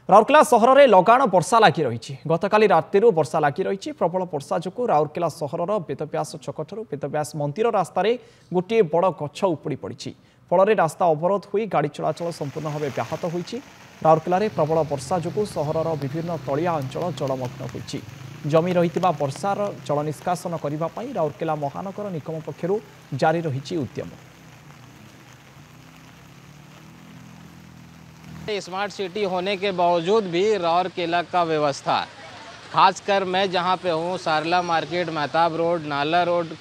राउरकेला सहर में लगाण वर्षा लगी रही गतकाली राति वर्षा लगी रही प्रबल वर्षा जो राउरकेला सहर बेदव्यास छक ठार बेदव्यास मंदिर रास्तार गोटे बड़ गछ उपुड़ी पड़ी फल रास्ता अवरोध हो गाड़ी चलाचल संपूर्ण भाव व्याहत होती। राउरकेला प्रबल वर्षा जो सहर विभिन्न तलिया अंचल जलमग्न होती जमी रही वर्षार जल निष्कासन करने राउरकेला महानगर निगम पक्षर जारी रही उद्यम। स्मार्ट सिटी होने के बावजूद भी राउरकेला का व्यवस्था, खासकर मैं जहां पे हूं सारला मार्केट, मेहताब रोड, नाला रोड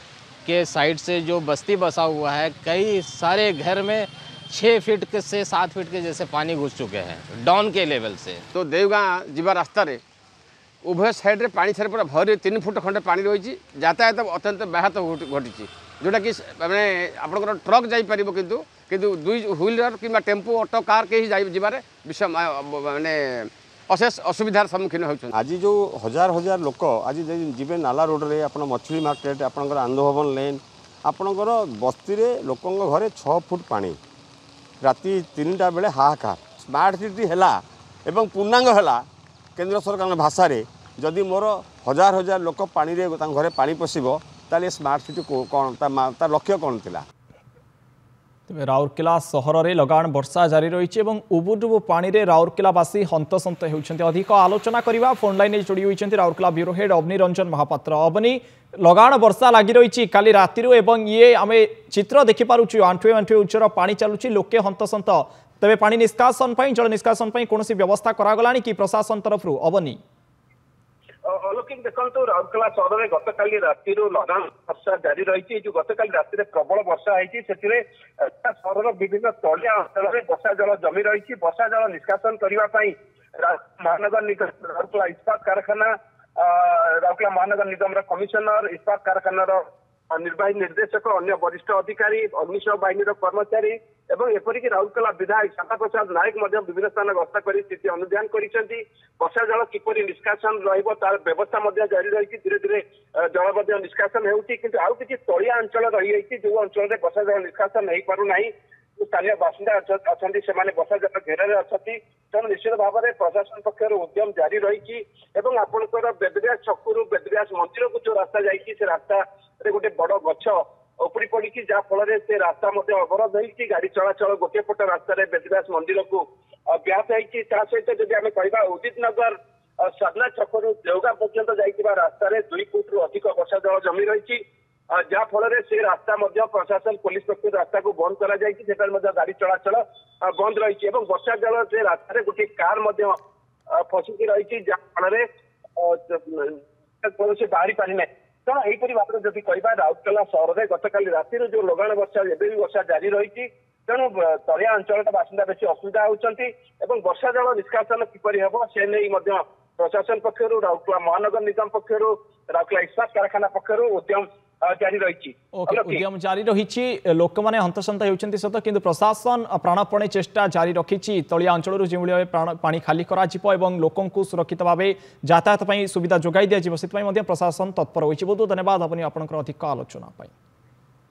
के साइड से जो बस्ती बसा हुआ है, कई सारे घर में 6 फीट से 7 फीट के जैसे पानी घुस चुके हैं डाउन के लेवल से। तो देवगाँ जीवा रास्ता रे उभय साइड रे पानी छाड़ पूरा भर 3 फुट खंडे पानी रही यातायात अत्यंत व्याहत घटी जोटा कि मैंने आपंकर ट्रक जापर किंतु 2 व्हीलर कि टेम्पो ऑटो कार के जीवार विषय माने अशेष असुविधार सम्मुखीन होती। आज जो हजार हजार लोक आज जीवे नाला रोड रे आप मछली मार्केट आपंकर आनंद भवन लेन आपंकर बस्ती रे लोकों घरे 6 फुट पानी राति 3टा बेले हाहाकार। स्मार्ट सिटी है एवं पूर्णांग है केंद्र सरकार भाषा रे जदि मोर हजार हजार लोक पानी रे घरे पानी पशिबो ताले स्मार्ट सिटी कौन तार लक्ष्य कौन थिला। तेज राउरकेला सहर में लगाण वर्षा जारी रही उबुडुबु पानी रे राउरकेलावासी हंतसंत होती। अधिक आलोचना करने फोन लाइन जोड़ी होती राउरकेला ब्यूरो हेड अवनी रंजन महापात्र। अवनी, लगाण वर्षा लगी रही काली राति ये आम चित्र देखिपुँ आंठुए आंठुए उच्चर पानी चलुची लोके हंतसंत। तेरे पानी निष्कासन जल निष्कासन कौन व्यवस्था करागला कि प्रशासन तरफ? अवनी अलौकिक देखो राउरकेला सहर में गतकाली राति लगाण वर्षा जारी रही जो गतकाली राति प्रबल वर्षा होती सहर विभिन्न तलिया अंचल में वर्षा जल जमी रही वर्षा जल निष्कासन करने महानगर निगम राउरकेला इस्पात कारखाना राउरकेला महानगर निगम कमिशनर इस्पात कारखाना निर्वाही निर्देशक अन्य वरिष्ठ अधिकारी अग्निशम बाहिनी कर्मचारी एवं एपरिक राउरकेला विधायक शांता प्रसाद नायक विभिन्न स्थान गस्त कर स्थिति अनुधान कर वर्षा जल किपरि निष्कासन तार व्यवस्था जारी रही धीरे धीरे जल निष्कासन होती किंतु आउ किसी तलिया अंचल रही जो अंचल में वर्षा जल निष्कासन नहीं पारुना स्थानीय बासिंदा अच्छा से वर्षा जल घेर अच्छा तेणु निश्चित भाव में प्रशासन पक्षर उद्यम जारी रही आपंकर बेदव्यास छकु बेदव्यास मंदिर को जो रास्ता जाइए रास्ता गोटे बड़ गछ उपड़ी पड़ी जहाँफल से रास्ता अवरोध होती गाड़ी चलाचल गोटे पट रास्ता बेदव्यास मंदिर को व्याहत होती सहित जब आम कह उदित नगर साधना छकु देवगाँ पर्यंत जाइए रास्तार 2 फुट रु अधिक वर्षा जल जमी रही जहाँफल से रास्ता प्रशासन पुलिस पक्ष रास्ता को बंद कर गाड़ी चलाचल बंद रही वर्षा जल से रास्तार गोटे कार फसिकी रही जहाँफल कौन बाहरी पारि ना तेणु यहीपरि भाव में जब कह राउरकेला सहर में गतकाली राति जो लगाण वर्षा एवं वर्षा जारी रही तेणु तलिया अंचल बासिंदा बेसी असुविधा होती वर्षा जल निष्कासन किपरि हेब से नहीं प्रशासन पक्षर राउरकेला महानगर निगम पक्षर राउरकेला इस्पात कारखाना पक्षर उद्यम जारी रही। उद्यम जारी रही लोक मैंने हंतसंत होती सत कि प्रशासन प्राणपणे चेष्टा जारी रखी तलिया अंचल जो पानी खाली कर लोक सुरक्षित भाव यातायात सुविधा जोगाई दिज्व से प्रशासन तत्पर होती। बहुत धन्यवाद अपनी आपंकर अधिक आलोचना।